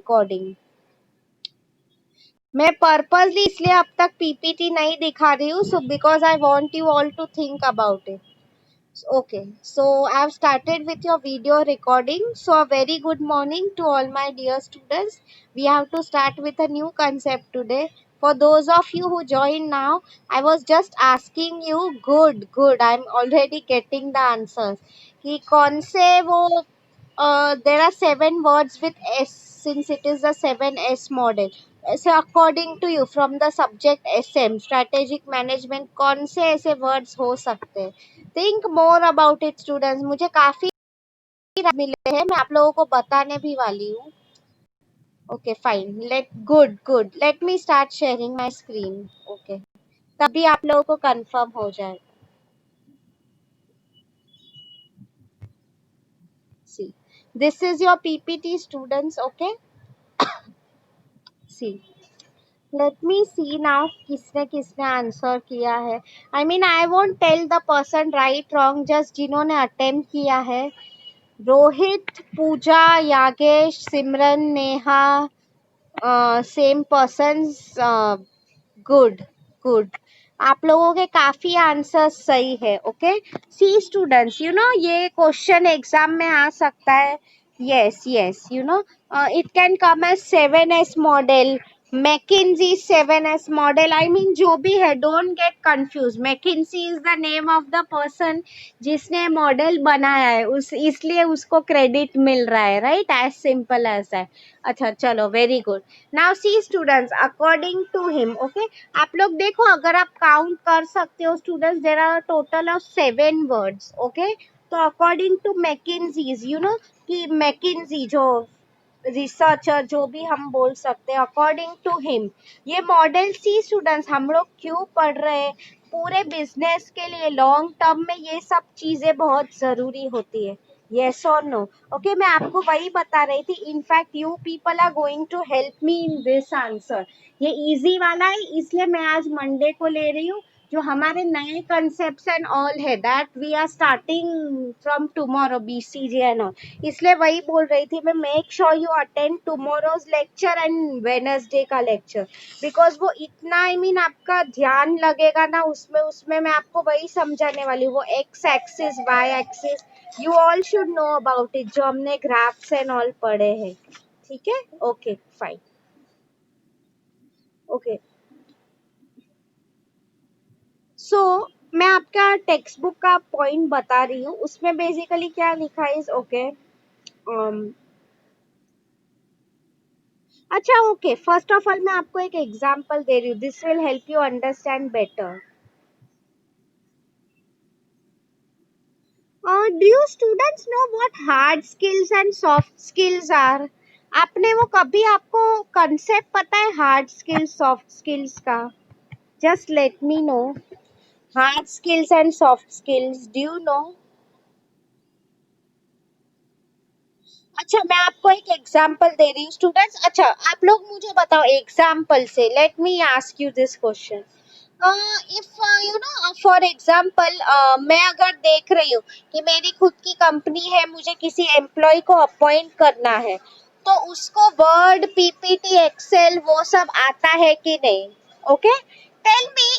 Recording. मैं purposely इसलिए अब तक पीपीटी नहीं दिखा रही हूँ, so because I want you all to think about it. Okay, so I've started with your video recording. So a very good morning to all my dear students. We have to start with a new concept today. For those of you who join now, I was just asking you, good, I'm already getting the answers. कि कौन से वो there are 7 words with S since it is the 7S model. So according to you from the subject SM strategic management कौन से ऐसे words हो सकते हैं? Think more about it students. मुझे काफी मिले हैं, मैं आप लोगों को बताने भी वाली हूँ. Okay fine. Good. Let me start sharing my screen. Okay. तभी आप लोगों को confirm हो जाए. See, this is your PPT students. Okay. See. Let me see now किसने किसने आंसर किया है. I mean I won't tell the person right wrong, just जिन्होंने attempt किया है. Rohit, Pooja, Yagesh, Simran, Neha, same persons. Good. आप लोगों के काफी आंसर सही है. Okay, see students, you know ये क्वेश्चन एग्जाम में आ सकता है. Yes, you know it can come as 7S model, McKinsey 7S model. I mean जो भी है, don't get confuse. McKinsey is the name of the person जिसने model बनाया है, इसलिए उसको क्रेडिट मिल रहा है. Right, as simple as that. अच्छा चलो, very good. Now see students, according to him. Okay, आप लोग देखो, अगर आप काउंट कर सकते हो students, there are total of 7 words. Okay, तो according to McKinsey's, you know कि मैकिन्जी जो रिसर्चर जो भी हम बोल सकते हैं, अकॉर्डिंग टू हिम ये मॉडल. सी स्टूडेंट्स, हम लोग क्यों पढ़ रहे हैं? पूरे बिजनेस के लिए लॉन्ग टर्म में ये सब चीजें बहुत जरूरी होती है. येस और नो? ओके, मैं आपको वही बता रही थी. In fact you people are going to help me in this answer. ये इजी वाला है, इसलिए मैं आज मंडे को ले रही हूँ. जो हमारे नए कंसेप्ट एंड ऑल है, that we are starting from tomorrow, BCJ and all. इसलिए वही बोल रही थी मैं, make sure you attend tomorrow's lecture and Wednesday का लेक्चर, बिकॉज वो इतना आई मीन आपका ध्यान लगेगा ना उसमें मैं आपको वही समझाने वाली हूँ. वो x axis, y axis, you all should know about it, जो हमने ग्राफ्स एंड ऑल पढ़े हैं. ठीक है, ओके फाइन. ओके, सो मैं आपका टेक्स्ट बुक का पॉइंट बता रही हूँ. उसमें बेसिकली क्या लिखा है? ओके, अच्छा ओके, फर्स्ट ऑफ ऑल मैं आपको एक एग्जांपल दे रही हूँ. This will help you understand better. Do you students know what hard skills and soft skills are? आपने वो कभी आपको कंसेप्ट पता है हार्ड स्किल्स सॉफ्ट स्किल्स का? Just let me know. Hard skills and soft skills, do you know? अच्छा, मैं आपको एक एग्जांपल दे रही हूँ स्टूडेंट्स. अच्छा, आप लोग मुझे बताओ एग्जांपल से. Let me ask you this question. If you know for example, मैं अगर देख रही हूँ कि मेरी खुद की कंपनी है, मुझे किसी एम्प्लॉय को अपॉइंट करना है, तो उसको वर्ड, पीपीटी, एक्सेल वो सब आता है कि नहीं? Okay, tell me.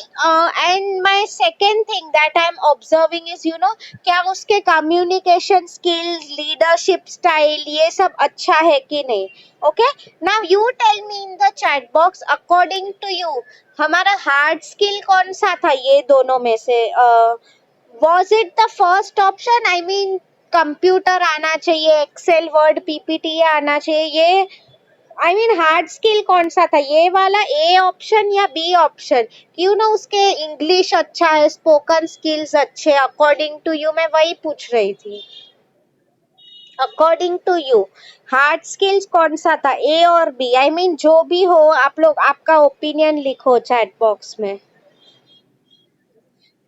And my second thing that I am observing is, you know, क्या उसके कम्युनिकेशन स्किल्स, लीडरशिप स्टाइल ये सब अच्छा है कि नहीं? Okay, now you tell me in the chat box, according to you हमारा हार्ड स्किल कौन सा था ये दोनों में से? Was it the first option, I mean computer आना चाहिए, एक्सेल, वर्ड, पीपीटी आना चाहिए, ये आई मीन हार्ड स्किल कौन सा था? ये वाला ए ऑप्शन या बी ऑप्शन? क्यों ना उसके इंग्लिश अच्छा है, स्पोकन स्किल्स अच्छे, अकॉर्डिंग टू यू मैं वही पूछ रही थी. According to you hard skills कौन सा था, ए और बी? आई मीन जो भी हो, आप लोग आपका ओपिनियन लिखो चैट बॉक्स में.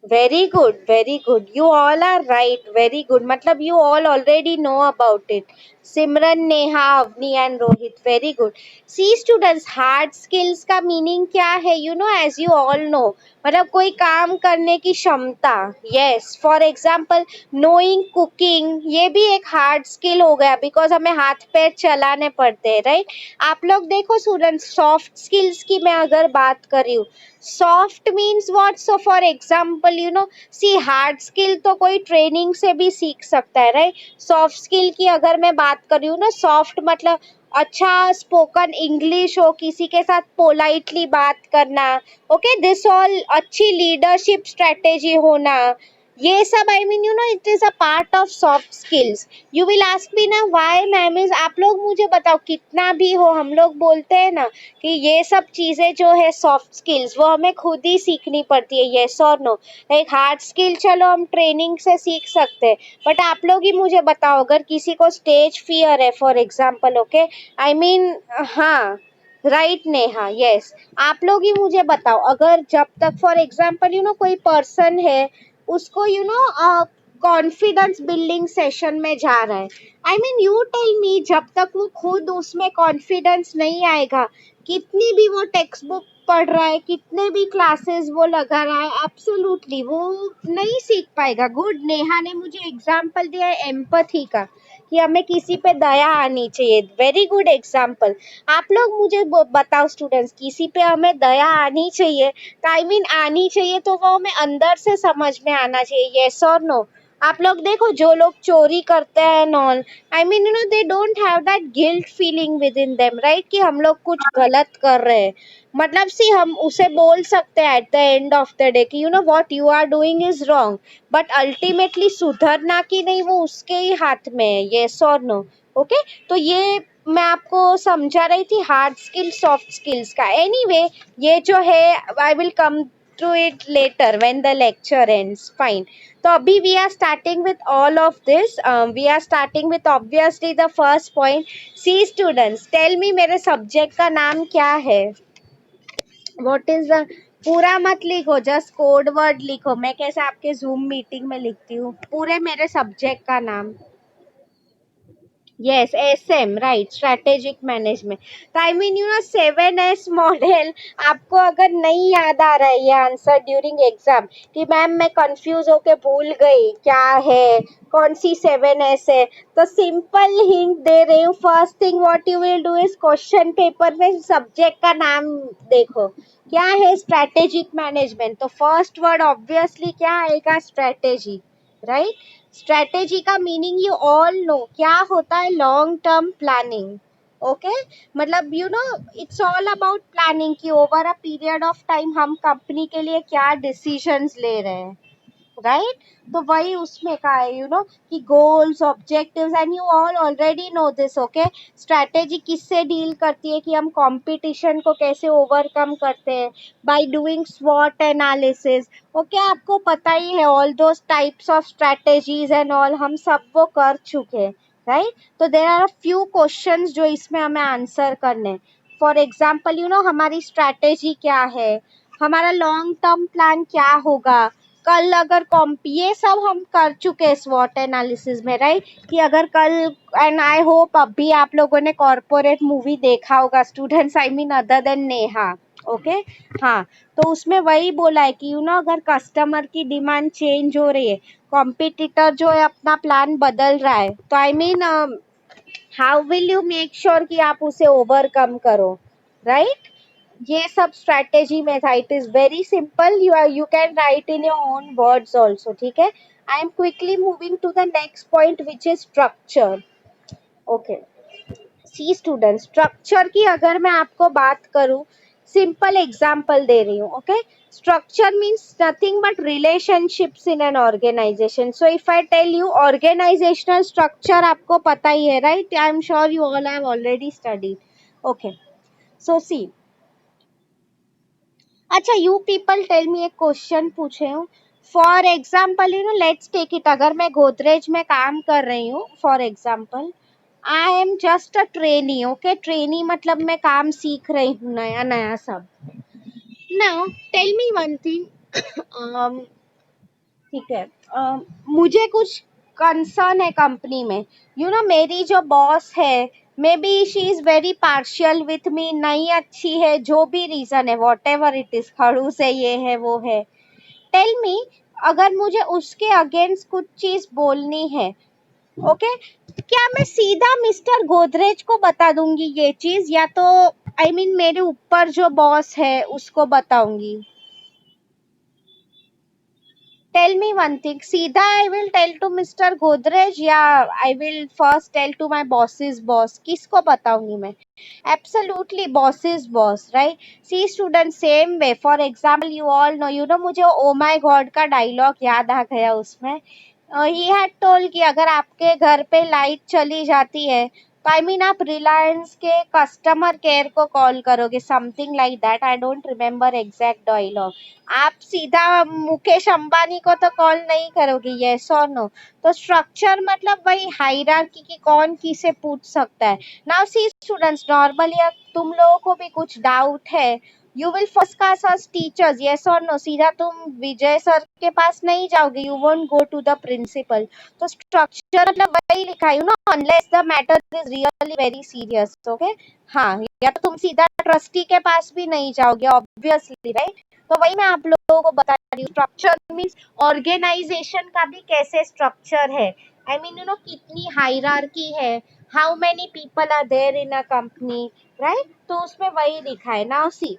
Very good. You all are right. Very good. मतलब you all already know about it. Simran, Neha, Avni and Rohit, very good. See students, hard skills का मीनिंग क्या है? You know, as you all know, मतलब कोई काम करने की क्षमता। Yes, for example knowing cooking, ये भी एक हार्ड स्किल हो गया, बिकॉज हमें हाथ पैर चलाने पड़ते हैं, राइट? आप लोग देखो स्टूडेंट्स, सॉफ्ट स्किल्स की मैं अगर बात कर रही हूँ, soft means what? So for example you know, see hard skill तो कोई ट्रेनिंग से भी सीख सकता है, राइट? सॉफ्ट स्किल की अगर मैं बात कर रही हूँ ना, सॉफ्ट मतलब अच्छा स्पोकन इंग्लिश हो, किसी के साथ पोलाइटली बात करना, ओके, दिस ऑल, अच्छी लीडरशिप स्ट्रेटेजी होना, ये सब, आई mean you know, it is a part of soft skills. You will ask me ना व्हाई मैम इज, आप लोग मुझे बताओ, कितना भी हो, हम लोग बोलते हैं ना कि ये सब चीजें जो है सॉफ्ट स्किल्स, वो हमें खुद ही सीखनी पड़ती है, येस और नो? एक हार्ड स्किल चलो हम ट्रेनिंग से सीख सकते हैं, बट आप लोग ही मुझे बताओ, अगर किसी को स्टेज फियर है for example, okay, I mean, हाँ, राइट नेहा, यस, आप लोग ही मुझे बताओ, अगर जब तक फॉर एग्जाम्पल यू नो कोई पर्सन है, उसको you know confidence building session में जा रहा है, I mean you tell me, जब तक वो खुद उसमें कॉन्फिडेंस नहीं आएगा, कितनी भी वो टेक्स्ट बुक पढ़ रहा है, कितने भी क्लासेस वो लगा रहा है, एब्सोल्युटली वो नहीं सीख पाएगा। गुड, नेहा ने मुझे एग्जाम्पल दिया है एम्पथी का, कि हमें किसी पे दया आनी चाहिए, वेरी गुड एग्जाम्पल। आप लोग मुझे बताओ स्टूडेंट्स, किसी पे हमें दया आनी चाहिए, तो आई मीन आनी चाहिए तो वो हमें अंदर से समझ में आना चाहिए, यस और नो? आप लोग देखो, जो लोग चोरी करते हैं non, I mean you know, they don't have that guilt feeling with in them, right? कि हम लोग कुछ गलत कर रहे हैं, मतलब सी हम उसे बोल सकते हैं at the end of the day कि you know what you are doing is wrong, but ultimately सुधरना कि नहीं वो उसके ही हाथ में है, यस और नो? ओके, तो ये मैं आपको समझा रही थी हार्ड स्किल सॉफ्ट स्किल्स का। एनीवे, ये जो है I will come to it later when the lecture ends, fine. तो अभी we are starting with all of this, we are starting with obviously the first point. See students, tell me, मेरे subject का नाम क्या है? What is the, पूरा मत लिखो, जस्ट कोड वर्ड लिखो, मैं कैसे आपके जूम मीटिंग में लिखती हूँ, पूरे मेरे सब्जेक्ट का नाम। Yes, SM, right, strategic management. तो आई mean you know 7S model, आपको अगर नहीं याद आ रहा है ये आंसर ड्यूरिंग एग्जाम, कि मैम मैं कंफ्यूज होके भूल गई क्या है, कौन सी 7S है, तो सिंपल हिंट दे रही हूँ, first thing what you will do is question paper में सब्जेक्ट का नाम देखो, क्या है? स्ट्रेटेजिक मैनेजमेंट, तो फर्स्ट वर्ड ऑब्वियसली क्या आएगा? Strategy, right? स्ट्रेटेजी का मीनिंग यू ऑल नो क्या होता है? लॉन्ग टर्म प्लानिंग, ओके, मतलब you know it's all about planning, कि over a period of time हम कंपनी के लिए क्या डिसीजंस ले रहे हैं, राइट? तो वही उसमें का है, यू नो, कि goals, objectives, and you all already no this, okay? Strategy किससे डील करती है? कि हम कंपटीशन को कैसे ओवरकम करते हैं, बाय डूइंग स्वॉट एनालिसिस, ओके, आपको पता ही है all those types of strategies and all, हम सब वो कर चुके हैं, राइट? तो देयर आर फ्यू क्वेश्चंस जो इसमें हमें आंसर करने, फॉर एग्जाम्पल यू नो हमारी स्ट्रैटेजी क्या है, हमारा लॉन्ग टर्म प्लान क्या होगा, कल अगर कॉम्प, ये सब हम कर चुके हैं स्वॉट एनालिसिस में, राइट? कि अगर कल, एंड आई होप अभी आप लोगों ने कॉर्पोरेट मूवी देखा होगा students, I mean other than Neha, okay, हाँ, तो उसमें वही बोला है कि यू नो अगर कस्टमर की डिमांड चेंज हो रही है, कॉम्पिटिटर जो है अपना प्लान बदल रहा है, तो I mean how will you make sure कि आप उसे ओवरकम करो, राइट? ये सब स्ट्रैटेजी में था, it is very simple, you can write in your own words also, ठीक है? I am quickly moving to the next point which is structure, okay. See student, structure की अगर मैं आपको बात करूं, सिंपल एग्जांपल दे रही हूँ, okay? Structure means nothing but relationships in an organization, so if I tell you organizational structure, आपको पता ही है, right? I am sure you all have already studied, okay. So see, अच्छा, यू पीपल टेल मी, एक question पूछे हूँ, for example you know let's take it, अगर मैं गोदरेज में काम कर रही हूँ for example, I am just a trainee, okay, trainee मतलब मैं काम सीख रही हूँ नया नया सब। Now tell me one thing, ठीक है, मुझे कुछ कंसर्न है कंपनी में। मेरी जो बॉस है, may be she is very partial with me, नहीं अच्छी है, जो भी रीजन है, वॉट एवर इट इज, खड़ूस है, ये है वो है, टेल मी। अगर मुझे उसके अगेंस्ट कुछ चीज बोलनी है, ओके, क्या मैं सीधा मिस्टर गोदरेज को बता दूंगी ये चीज, या तो आई मीन मेरे ऊपर जो बॉस है उसको बताऊंगी? टेल मी वन थिंग, सीधा I will tell to mister Godrej, या I will first tell to my boss's boss? किसको बताऊंगी मैं? Absolutely boss's boss, right? See student, same way, for example you all know, मुझे oh my god का dialogue याद आ गया उसमें। ही हैड टोल्ड कि अगर आपके घर पे लाइट चली जाती है तो आई मीन आप रिलायंस के कस्टमर केयर को कॉल करोगे, something like that, I don't remember exact dialogue. आप सीधा मुकेश अंबानी को तो कॉल नहीं करोगे, यस और नो? तो स्ट्रक्चर मतलब वही हायरार्की की, कौन किसे पूछ सकता है। नाउ सी स्टूडेंट्स, नॉर्मली तुम लोगों को भी कुछ डाउट है, you will first ask us teachers, yes और नो? सीधा तुम विजय सर के पास नहीं जाओगे, you won't go to the principal. तो स्ट्रक्चर मतलब वही लिखा है, unless the matter is really very serious, okay? हाँ, या तो तुम सीधा ट्रस्टी के पास भी नहीं जाओगे, ऑब्वियसली, राइट? तो वही मैं आप लोगों को बता रही हूँ, स्ट्रक्चर मीन्स ऑर्गेनाइजेशन का भी कैसे स्ट्रक्चर है, आई मीन कितनी हायरार्की है, how many people are there in a company, right? तो उसमें वही लिखा है। नाउ सी,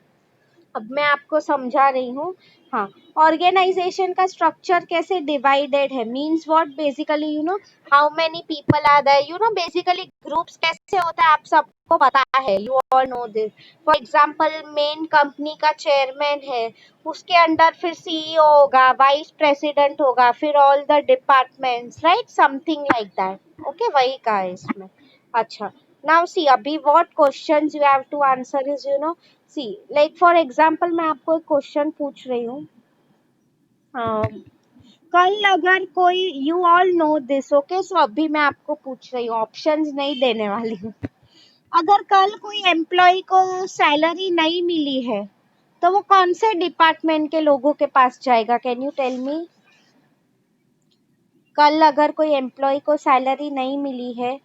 अब मैं आपको समझा रही हूँ। हाँ, ऑर्गेनाइजेशन का स्ट्रक्चर कैसे डिवाइडेड है, means what, basically how many people are there, basically groups कैसे होता है आप सबको पता है, you all know this. For example, main company का चेयरमैन है, उसके अंडर फिर सीईओ होगा, वाइस प्रेसिडेंट होगा, फिर all the departments, right, something like that, okay? वही का है इसमें। अच्छा, नाउ सी, अभी what questions you have to answer is, see, like for example मैं आपको एक क्वेश्चन पूछ रही हूँ। कल अगर कोई, you all know this, okay? So अभी मैं आपको पूछ रही हूँ, ऑप्शंस नहीं देने वाली हूँ। अगर कल कोई एम्प्लॉय को सैलरी नहीं मिली है तो वो कौन से डिपार्टमेंट के लोगों के पास जाएगा? Can you tell me? कल अगर कोई एम्प्लॉय को सैलरी नहीं मिली है,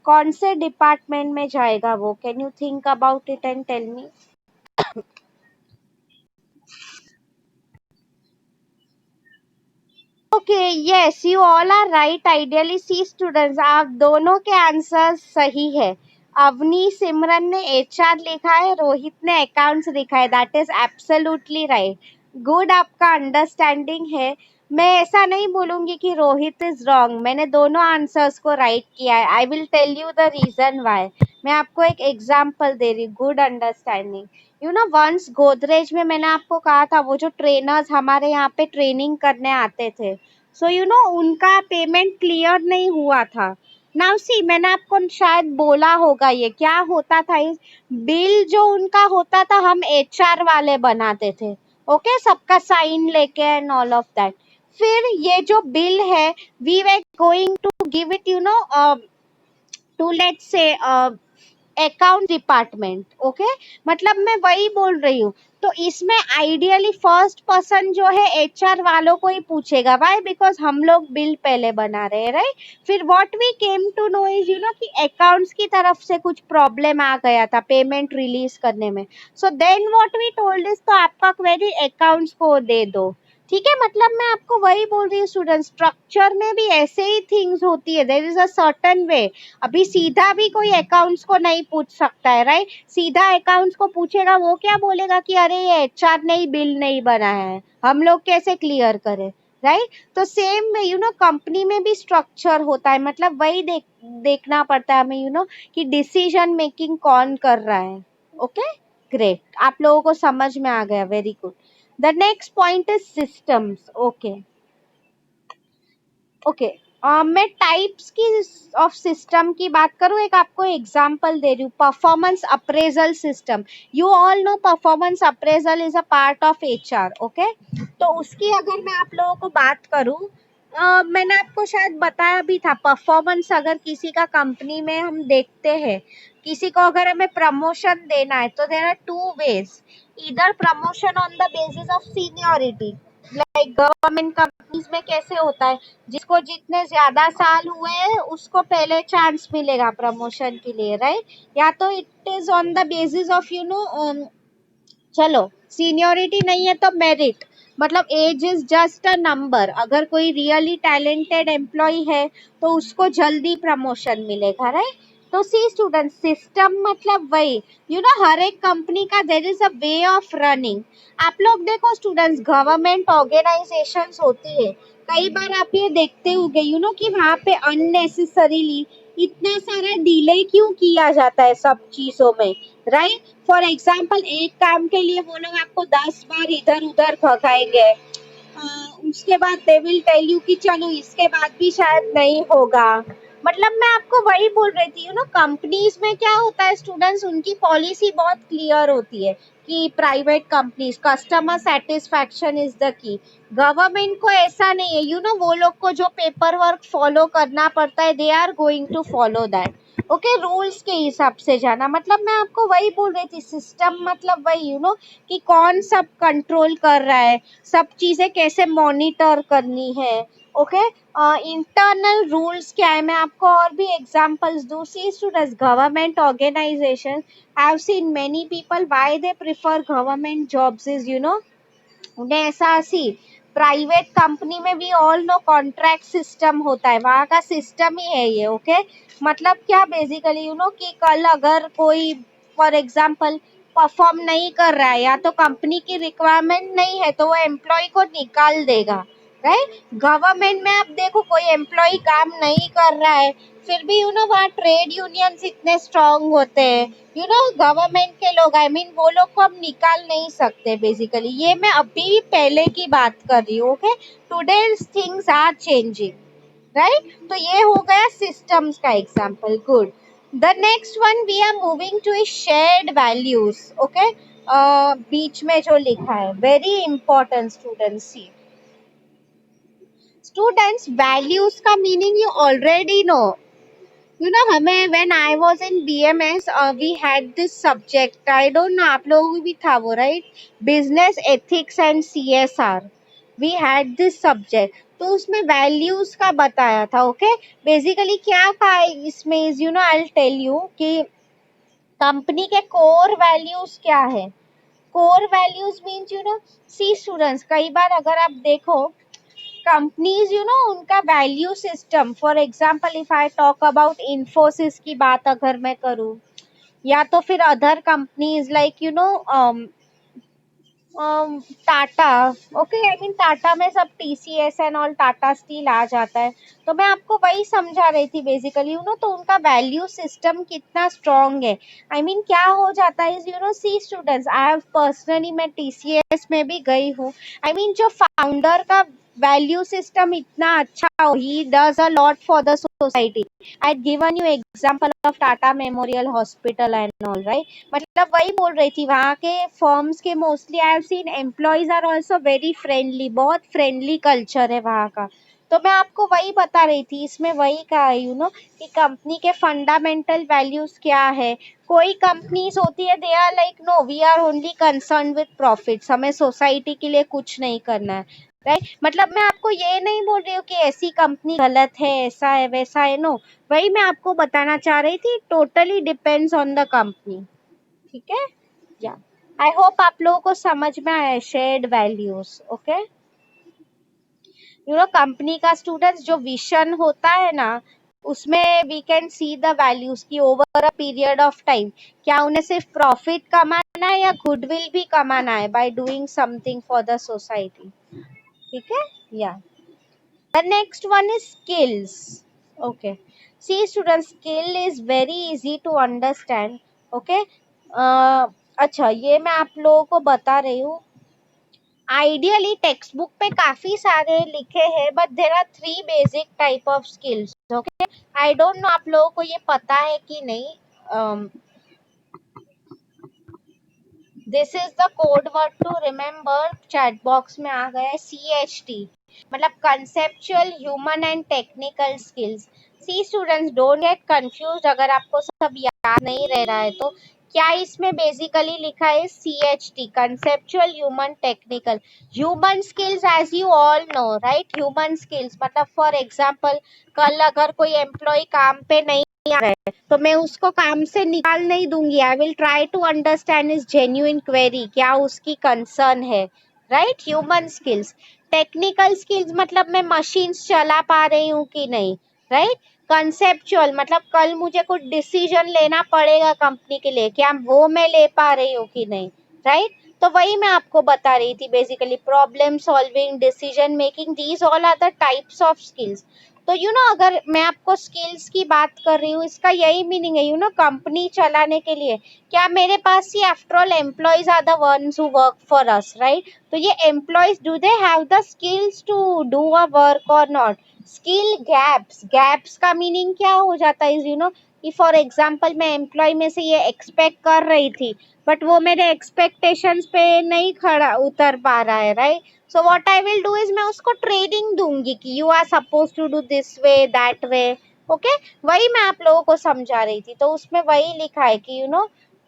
कौन से डिपार्टमेंट में जाएगा वो? Can you think about it and tell me? Okay, yes, you all are right. Ideally see students, आप दोनों के आंसर सही है। अवनी सिमरन ने एचआर लिखा है, रोहित ने अकाउंट्स लिखा है, that is absolutely right. Good, आपका अंडरस्टैंडिंग है। मैं ऐसा नहीं बोलूंगी कि रोहित इज रॉन्ग, मैंने दोनों आंसर्स को राइट किया है। I will tell you the reason why. मैं आपको एक एग्जाम्पल दे रही हूँ, गुड अंडरस्टैंडिंग। वंस गोदरेज में मैंने आपको कहा था, वो जो ट्रेनर्स हमारे यहाँ पे ट्रेनिंग करने आते थे, सो उनका पेमेंट क्लियर नहीं हुआ था। नाउ सी, मैंने आपको शायद बोला होगा, ये क्या होता था, इस बिल जो उनका होता था हम एचआर वाले बनाते थे, ओके? सबका साइन लेके एंड ऑल ऑफ दैट। फिर ये जो बिल है, we were going to give it to let's say account department, okay? मतलब मैं वही बोल रही हूँ। तो इसमें आइडियली फर्स्ट पर्सन जो है एचआर वालों को ही पूछेगा, व्हाई? बिकॉज हम लोग बिल पहले बना रहे हैं, राइट? फिर what we came to know is कि अकाउंट्स की तरफ से कुछ प्रॉब्लम आ गया था पेमेंट रिलीज करने में। So then what we told is, तो आपका क्वेरी अकाउंट्स को दे दो, ठीक है? मतलब मैं आपको वही बोल रही हूँ स्टूडेंट, स्ट्रक्चर में भी ऐसे ही थिंग्स होती है, there is a certain way. अभी सीधा भी कोई अकाउंट्स को नहीं पूछ सकता है, राइट? सीधा अकाउंट्स को पूछेगा, वो क्या बोलेगा कि अरे ये एचआर ने ही बिल नहीं बनाया है, हम लोग कैसे क्लियर करें, राइट? तो सेम में कंपनी में भी स्ट्रक्चर होता है, मतलब वही देखना पड़ता है हमें, कि डिसीजन मेकिंग कौन कर रहा है। ओके, ग्रेट, आप लोगों को समझ में आ गया, very good. The next point is systems, okay? Okay, मैं टाइप्स की ऑफ सिस्टम की बात करूँ, एक आपको एग्जांपल दे रही हूँ, performance appraisal system. You all no performance appraisal is a part of HR, okay? तो उसकी अगर मैं आप लोगों को बात करूँ, मैंने आपको शायद बताया भी था, परफॉर्मेंस अगर किसी का कंपनी में हम देखते हैं, किसी को अगर हमें प्रमोशन देना है तो देयर आर टू वेज, इधर promotion on the basis of seniority, like government companies में कैसे होता है, जिसको जितने ज्यादा साल हुए हैं उसको पहले चांस मिलेगा प्रमोशन के लिए, राइट? या तो it is on the basis of चलो सीनियोरिटी नहीं है तो मेरिट, मतलब age is just a number. अगर कोई रियली टैलेंटेड एम्प्लॉय है तो उसको जल्दी प्रमोशन मिलेगा, राइट? तो सी स्टूडेंट, सिस्टम मतलब वही, हर एक कंपनी का there is a way of running. आप लोग देखो स्टूडेंट्स, गवर्नमेंट ऑर्गेनाइजेशंस होती है, कई बार आप ये देखते होंगे कि वहां पे अननेसेसरीली इतना सारा डिले क्यों किया जाता है सब चीजों में, राइट? फॉर एग्जाम्पल, एक काम के लिए वो लोग आपको 10 बार इधर उधर भगाएंगे, उसके बाद दे विल टेल यू कि चलो इसके बाद भी शायद नहीं होगा। मतलब मैं आपको वही बोल रही थी, कंपनीज में क्या होता है स्टूडेंट्स, उनकी पॉलिसी बहुत क्लियर होती है कि private companies customer satisfaction is the key. Government को ऐसा नहीं है, वो लोग को जो पेपर वर्क फॉलो करना पड़ता है, they are going to follow that, okay, rules के हिसाब से जाना। मतलब मैं आपको वही बोल रही थी, सिस्टम मतलब वही कि कौन सब कंट्रोल कर रहा है, सब चीजें कैसे मॉनिटर करनी है, ओके। इंटरनल रूल्स क्या है, मैं आपको और भी एग्जांपल्स दूं। See students, government organization have seen many people why they prefer government jobs is उन्हें ऐसा सी प्राइवेट कंपनी में भी ऑल नो कॉन्ट्रैक्ट सिस्टम होता है, वहाँ का सिस्टम ही है ये, ओके। मतलब क्या बेसिकली कि कल अगर कोई फॉर एग्जांपल परफॉर्म नहीं कर रहा है या तो कंपनी की रिक्वायरमेंट नहीं है तो वो एम्प्लॉय को निकाल देगा, राइट? गवर्नमेंट में आप देखो, कोई एम्प्लॉय काम नहीं कर रहा है, फिर भी वहाँ ट्रेड यूनियंस इतने स्ट्रांग होते हैं, गवर्नमेंट के लोग, आई मीन वो लोग को हम निकाल नहीं सकते बेसिकली। ये मैं अभी पहले की बात कर रही हूँ, okay. Today things are changing, right? तो ये हो गया सिस्टम्स का example, good. The next one we are moving to shared values, okay. बीच में जो लिखा है very important students, see students, values का मीनिंग यू ऑलरेडी नो। हमें when I was in BMS we had this subject, I don't know आप लोगों को भी था वो, right? Business ethics and CSR, we had this subject. तो उसमें वैल्यूज का बताया था, ओके। बेसिकली क्या था इसमें इज आई टेल यू कि कंपनी के कोर वैल्यूज क्या है। Core values means see students, कई बार अगर आप देखो कंपनीज उनका value system, for example if I talk about Infosys की बात अगर मैं करूँ, या तो फिर other companies like Tata, okay, I mean Tata में सब TCS and all, Tata steel आ जाता है। तो मैं आपको वही समझा रही थी बेसिकली, तो उनका वैल्यू सिस्टम कितना स्ट्रांग है। आई मीन क्या हो जाता है, see students, I have personally, मैं टीसीएस में भी गई हूँ, आई मीन जो फाउंडर का वैल्यू सिस्टम इतना अच्छा हो, he does a lot for the society. I given you example of Tata memorial hospital and all, right? मतलब वही बोल रही थी, वहाँ के फर्म्स के mostly I have seen employees are also very friendly, बहुत फ्रेंडली कल्चर है वहाँ का। तो मैं आपको वही बता रही थी, इसमें वही कहा है कि कंपनी के फंडामेंटल वैल्यूज क्या है। कोई कंपनीज होती है, they are like no, we are only concern with profits, हमें सोसाइटी के लिए कुछ नहीं करना है, राइट? मतलब मैं आपको ये नहीं बोल रही हूँ कि ऐसी कंपनी गलत है, ऐसा है वैसा है, नो। वही मैं आपको बताना चाह रही थी, totally depends on the company, ठीक है? या आई होप आप लोगों को समझ में आया शेयर्ड वैल्यूज, ओके। कंपनी का स्टूडेंट्स जो विजन होता है ना, उसमें we can see the values की over a period of time, क्या उन्हें सिर्फ प्रॉफिट कमाना है या गुडविल भी कमाना है by doing something for the society, ठीक है? या the next one is skills, okay। See students, skill is very easy to understand, okay। अच्छा, ये मैं आप लोगों को बता रही हूँ, आइडियली टेक्स्ट बुक पे काफी सारे लिखे हैं, but there are 3 basic type of skills, okay. I don't know आप लोगों को ये पता है कि नहीं। This is the code word to remember, chat box में आ गया है, CHT, मतलब conceptual, human and technical skills. See students, don't get confuse अगर आपको सब याद नहीं रह रहा है तो। क्या इसमें बेसिकली लिखा है? CHT, conceptual human technical. Human skills as you all know right, human skills मतलब फॉर एग्जांपल कल अगर कोई एम्प्लॉय काम पे नहीं आ रहा है तो मैं उसको काम से निकाल नहीं दूंगी। I will try to understand is genuine query, क्या उसकी कंसर्न है, right. Human skills. Technical skills मतलब मैं मशीन्स चला पा रही हूँ कि नहीं, राइट। कंसेप्चुअल मतलब कल मुझे कुछ डिसीजन लेना पड़ेगा कंपनी के लिए, क्या वो मैं ले पा रही हूँ कि नहीं, राइट। तो वही मैं आपको बता रही थी basically, problem solving, decision making, these all are the types of skills. तो अगर मैं आपको स्किल्स की बात कर रही हूँ, इसका यही मीनिंग है कंपनी चलाने के लिए क्या मेरे पास ही after all employees are the ones who work for us, right. तो ये employees do they have the skills to do a work और नॉट। स्किल गैप्स, गैप्स का मीनिंग क्या हो जाता है कि फॉर एग्जांपल मैं एम्प्लॉय में से ये एक्सपेक्ट कर रही थी बट वो मेरे एक्सपेक्टेशंस पे नहीं खड़ा उतर पा रहा है, right. So what I will do is मैं उसको ट्रेनिंग दूंगी कि you are suppose to do this way that way, okay. वही मैं आप लोगों को समझा रही थी। तो उसमें वही लिखा है कि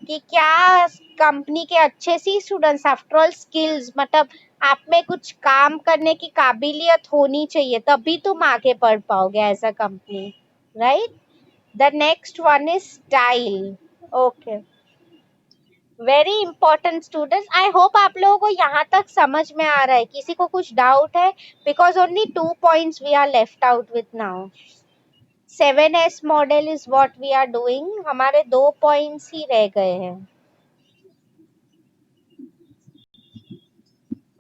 कि क्या कंपनी के अच्छे सी स्टूडेंट्स, आफ्टर ऑल स्किल्स मतलब आप में कुछ काम करने की काबिलियत होनी चाहिए, तभी तुम आगे बढ़ पाओगे as a company, right. The next one is style. Okay, very important students. I hope आप लोगों को यहाँ तक समझ में आ रहा है। किसी को कुछ डाउट है? Because only 2 points we are left out with now. 7S model is what we are doing. हमारे 2 points ही रह गए हैं।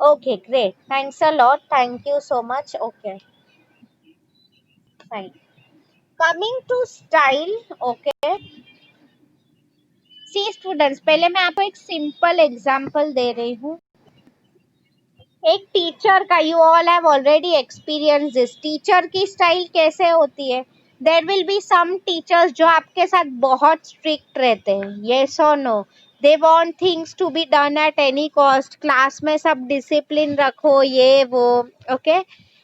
Okay great, thanks a lot, thank you so much. Okay fine, coming to style. Okay, see students, पहले मैं आपको एक simple example दे रही हूँ। एक टीचर का, you all have already experience this, teacher की स्टाइल कैसे होती है। There will be some teachers जो आपके साथ बहुत स्ट्रिक्ट रहते हैं, यस और no. They want things to be done at any cost, class में सब डिसिप्लिन रखो, ये वो, okay.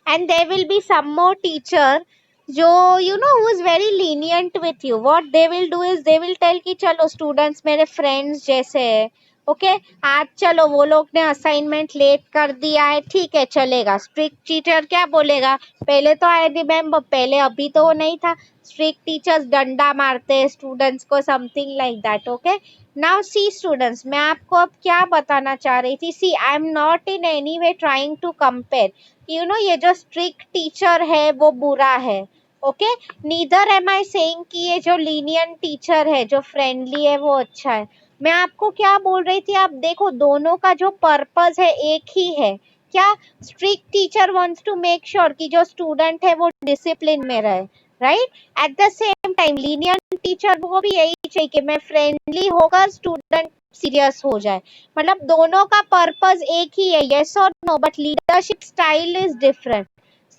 And there will be some more teacher जो who is very lenient with you. What they will do is they will tell कि चलो students मेरे friends जैसे है, ओके। आज चलो वो लोग ने असाइनमेंट लेट कर दिया है, ठीक है चलेगा। स्ट्रिक्ट टीचर क्या बोलेगा, पहले तो आई रिमेम्बर, पहले अभी तो वो नहीं था, स्ट्रिक्ट टीचर्स डंडा मारते हैं स्टूडेंट्स को, something like that, okay. Now see students, मैं आपको अब क्या बताना चाह रही थी, see I am not in any way trying to compare ये जो स्ट्रिक्ट टीचर है वो बुरा है, okay. Neither am I saying कि ये जो लीनियंट टीचर है, जो फ्रेंडली है, वो अच्छा है। मैं आपको क्या बोल रही थी, आप देखो दोनों का जो पर्पस है एक ही है। क्या? Strict teacher wants to make sure कि जो स्टूडेंट है वो डिसिप्लिन में रहे, right. At the same time lenient teacher को भी यही चाहिए कि मैं फ्रेंडली होकर स्टूडेंट सीरियस हो जाए। मतलब दोनों का पर्पस एक ही है, यस और no, but leadership style is different.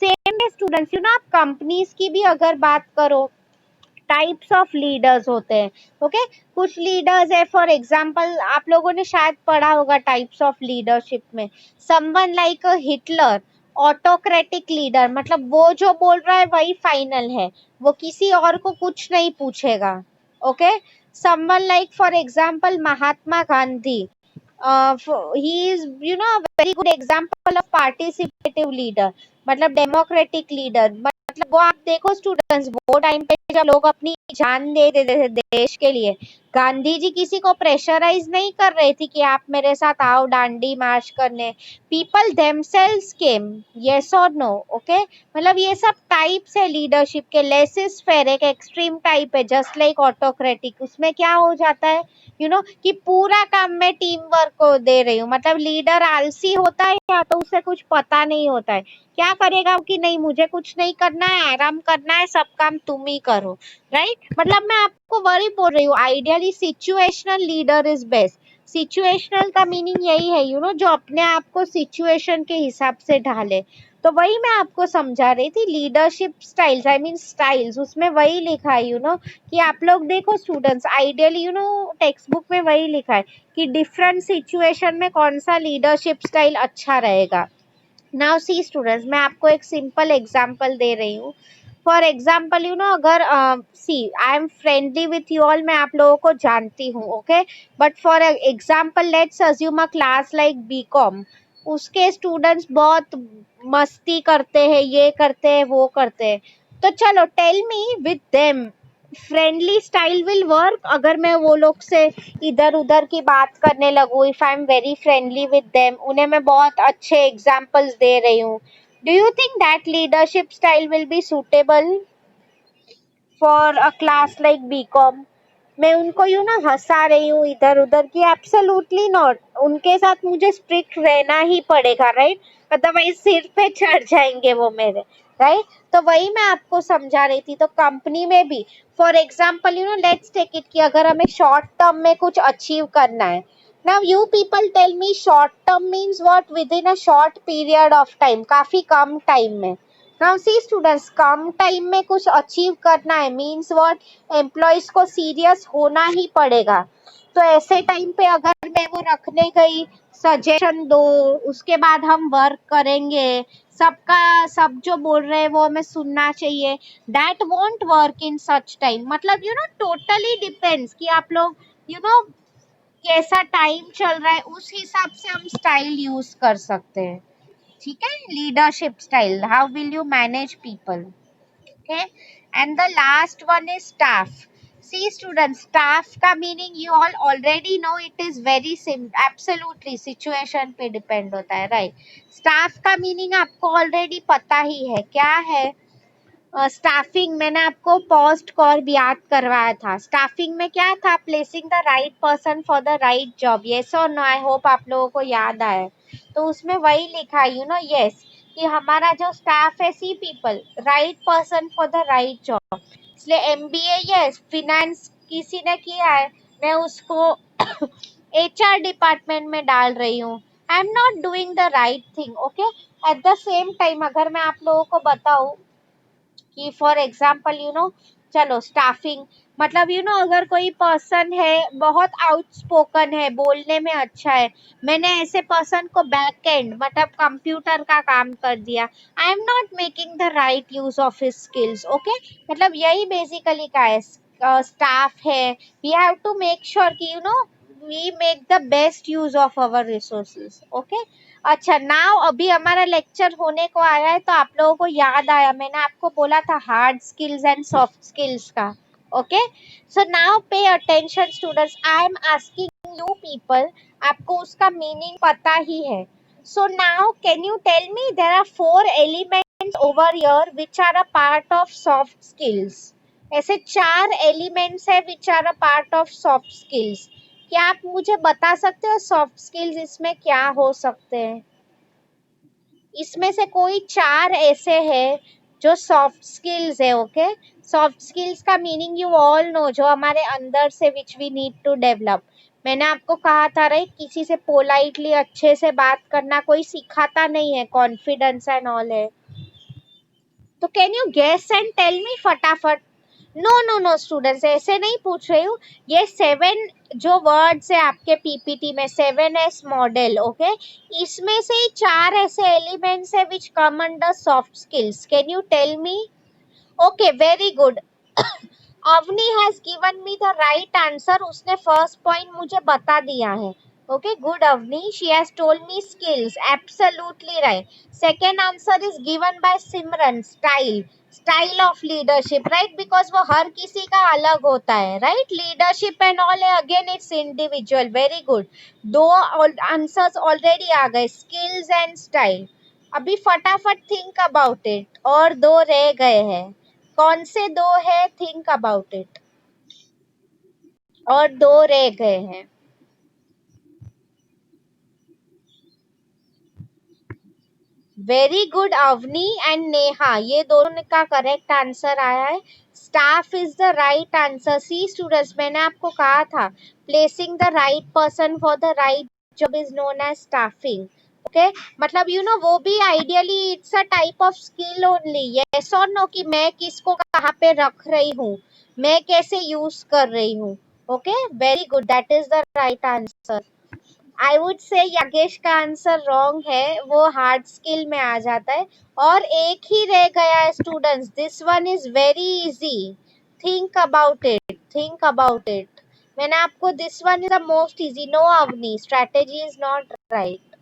Same है स्टूडेंट्स, आप कंपनीज की भी अगर बात करो, टाइप्स ऑफ लीडर्स होते हैं, ओके। कुछ लीडर्स है, फॉर एग्जांपल आप लोगों ने शायद पढ़ा होगा टाइप्स ऑफ लीडरशिप में, समवन लाइक अ हिटलर, ऑटोक्रेटिक लीडर, मतलब वो जो बोल रहा है वही फाइनल है, वो किसी और को कुछ नहीं पूछेगा, okay. Someone like for example Mahatma Gandhi, he is a very good example of participative leader, मतलब डेमोक्रेटिक लीडर। मतलब वो आप देखो स्टूडेंट्स, वो टाइम पे जब लोग अपनी जान दे देते थे देश के लिए, गांधी जी किसी को प्रेशराइज नहीं कर रहे थे कि आप मेरे साथ आओ दांडी मार्च करने। पीपल देमसेल्व्स केम, यस और नो, ओके। मतलब ये सब टाइप्स है लीडरशिप के। लेस इज फेयर एक एक्सट्रीम टाइप है, जस्ट लाइक ऑटोक्रेटिक। उसमें क्या हो जाता है कि पूरा काम मैं टीम वर्क को दे रही हूँ। मतलब लीडर आलसी होता है या तो उसे कुछ पता नहीं होता है, क्या करेगा कि नहीं मुझे कुछ नहीं करना है, आराम करना है, सब काम तुम ही करो, राइट। मतलब मैं आपको वही बोल रही हूँ, ideally situational leader is best. Situational का मीनिंग यही है जो अपने आप को सिचुएशन के हिसाब से ढाले। तो वही मैं आपको समझा रही थी, leadership styles, I mean styles, उसमें वही लिखा है कि आप लोग देखो स्टूडेंट्स, आइडियली टेक्स्ट बुक में वही लिखा है कि डिफरेंट सिचुएशन में कौन सा लीडरशिप स्टाइल अच्छा रहेगा। नाउ सी स्टूडेंट्स, मैं आपको एक सिंपल एग्जांपल दे रही हूँ। फॉर एग्जाम्पल अगर see I am friendly with you all, मैं आप लोगों को जानती हूँ, okay, but for example let's assume a class like BCom, उसके स्टूडेंट्स बहुत मस्ती करते हैं, ये करते हैं, वो करते हैं, तो चलो tell me with them friendly style will work? अगर मैं वो लोग से इधर उधर की बात करने लगूँ, if I am very friendly with them, उन्हें मैं बहुत अच्छे एग्जाम्पल्स दे रही हूँ, do you think that leadership style will be suitable for a class like BCom? मैं उनको हंसा रही हूँ इधर उधर की, एब्सोल्युटली नॉट, उनके साथ मुझे स्ट्रिक्ट रहना ही पड़ेगा, राइट? अदरवाइज सिर पे चढ़ जाएंगे वो मेरे, राइट? तो वही मैं आपको समझा रही थी। तो कंपनी में भी for example let's take it कि अगर हमें शॉर्ट टर्म में कुछ अचीव करना है, now you people tell me short term means what? With in a short period of time, काफी कम टाइम में। नाउ सी स्टूडेंट्स, कम टाइम में कुछ अचीव करना है मीन्स व्हाट? एम्प्लॉयज को सीरियस होना ही पड़ेगा। तो ऐसे टाइम पे अगर मैं वो रखने गई, सजेशन दो, उसके बाद हम वर्क करेंगे, सबका सब जो बोल रहे हैं वो हमें सुनना चाहिए, that won't work in such time. मतलब टोटली डिपेंड्स कि आप लोग कैसा टाइम चल रहा है, उस हिसाब से हम स्टाइल यूज कर सकते हैं। ठीक है, leadership style, how will you manage people? Okay, and the last one is staff. See students, staff का meaning you all already know, it is very simple, absolutely situation पे depend होता है, right? staff का meaning आपको already पता ही है क्या है। स्टाफिंग मैंने आपको पोस्ट कॉर्ब याद करवाया था। स्टाफिंग में क्या था? Placing the right person for the right job, yes और नो? आई होप आप लोगों को याद आए। तो उसमें वही लिखा है यस, कि हमारा जो स्टाफ है, see people, right person for the right job. इसलिए एमबीए यस, फिनेंस किसी ने किया है, मैं उसको एचआर डिपार्टमेंट में डाल रही हूँ, आई am not doing the right thing, okay? Eight the same time अगर मैं आप लोगों को बताऊं कि फॉर एग्जाम्पल चलो स्टाफिंग मतलब अगर कोई पर्सन है बहुत आउटस्पोकन है, बोलने में अच्छा है, मैंने ऐसे पर्सन को बैक एंड मतलब कंप्यूटर का काम कर दिया, I am not making the right use of his skills, okay? मतलब यही बेसिकली का है। स्टाफ है, we have to make sure कि we make the best use of our resources, okay? अच्छा, नाउ अभी हमारा लेक्चर होने को आया है, तो आप लोगों को याद आया, मैंने आपको बोला था hard skills and soft skills का, okay? So now pay attention students, I am asking you people, आपको उसका मीनिंग पता ही है। So now can you tell me, there are 4 elements over here which are a part of soft skills. ऐसे 4 elements है which are a part of soft skills. क्या आप मुझे बता सकते हो सॉफ्ट स्किल्स इसमें क्या हो सकते हैं? इसमें से कोई 4 ऐसे हैं जो सॉफ्ट स्किल्स है, ओके? सॉफ्ट स्किल्स का मीनिंग यू ऑल नो, जो हमारे अंदर से which we need to develop. मैंने आपको कहा था राइट, किसी से पोलाइटली अच्छे से बात करना कोई सिखाता नहीं है, कॉन्फिडेंस एंड ऑल है। तो can you guess and tell me फटाफट? नो नो नो स्टूडेंट्स, ऐसे नहीं पूछ रही हूँ। ये 7 जो वर्ड्स है आपके पीपीटी में, 7S मॉडल, ओके? इसमें से 4 ऐसे एलिमेंट्स है which come under soft skills. Can you tell me? Okay, very good. Avni has given me the right answer, उसने फर्स्ट पॉइंट मुझे बता दिया है। Okay, good Avni. She has told me skills. Absolutely right. Second answer is given by Simran. Style. Style of leadership, right? Because वो हर किसी का अलग होता है, right? Leadership and all है, again it's individual. Very good. 2 answers already आ गए, skills and style. अभी फटाफट think about it. और 2 रह गए हैं। कौन से 2 है? Think about it. और 2 रह गए हैं। Very good Avni and Neha, ये दोनों का करेक्ट आंसर आया है। Staff is the right answer. See students, मैंने आपको कहा था placing the right person for the right job is known as staffing, okay? मतलब वो भी ideally it's a type of skill only, yes और नो, कि मैं किसको कहाँ पे रख रही हूँ, मैं कैसे यूज कर रही हूँ, okay? Very good, that is the right answer. I would say Yagesh का आंसर रॉन्ग है, वो हार्ड स्किल में आ जाता है। और एक ही रह गया है students, this one is very easy, think about it, think about it. मैंने आपको this one is the most easy, no Avni, strategy is not right.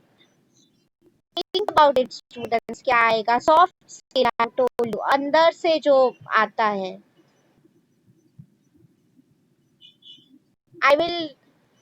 Think about it students, क्या आएगा? Soft skill, I told you, अंदर से जो आता है। I will,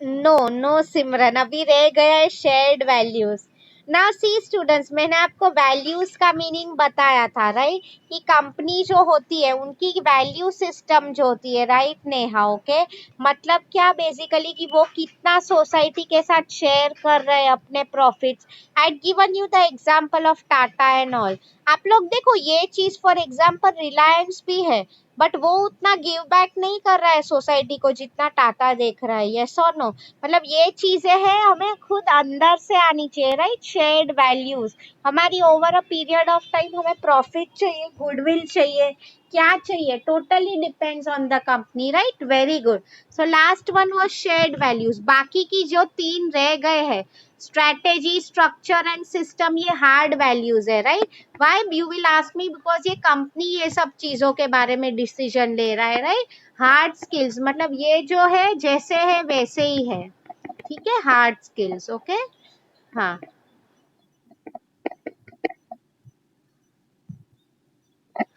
no no Simran, अभी रह गया है shared values. Now see students, मैंने आपको वैल्यूज का मीनिंग बताया था राइट, कि कंपनी जो होती है उनकी वैल्यू सिस्टम जो होती है, राइट नेहा? ओके, मतलब क्या बेसिकली कि वो कितना सोसाइटी के साथ शेयर कर रहे हैं अपने profits. I given you the example of Tata and all. आप लोग देखो, ये चीज फॉर एग्जांपल रिलायंस भी है, बट वो उतना गिव बैक नहीं कर रहा है सोसाइटी को जितना टाटा देख रहा है। यस और नो? मतलब ये चीजें हैं, हमें खुद अंदर से आनी चाहिए राइट, शेयर्ड वैल्यूज। हमारी over a period of time हमें प्रॉफिट चाहिए, गुडविल चाहिए, क्या चाहिए, totally depends on the company, right? Very good. So last one was shared values. बाकी की जो तीन रह गए हैं, स्ट्रेटेजी, स्ट्रक्चर एंड सिस्टम, ये हार्ड वैल्यूज है, right? Why you will ask me, because ये कंपनी ये सब चीजों के बारे में डिसीजन ले रहा है, राइट? हार्ड स्किल्स मतलब ये जो है जैसे है वैसे ही है, ठीक है? Hard skills, okay? हाँ,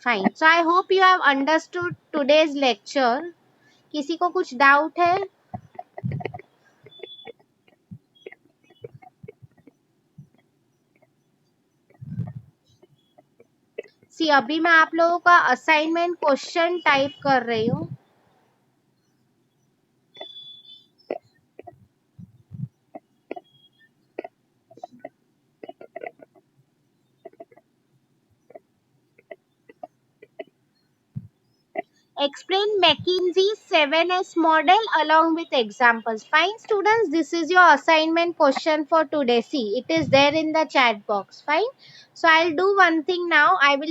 fine. So I hope you have understood today's lecture. किसी को कुछ डाउट है? सी, अभी मैं आप लोगों का असाइनमेंट क्वेश्चन टाइप कर रही हूँ। Explain McKinsey's 7S model along with examples. Fine, students, this is your assignment question for today. See, it is there in the chat box. Fine. So I'll do one thing now. I will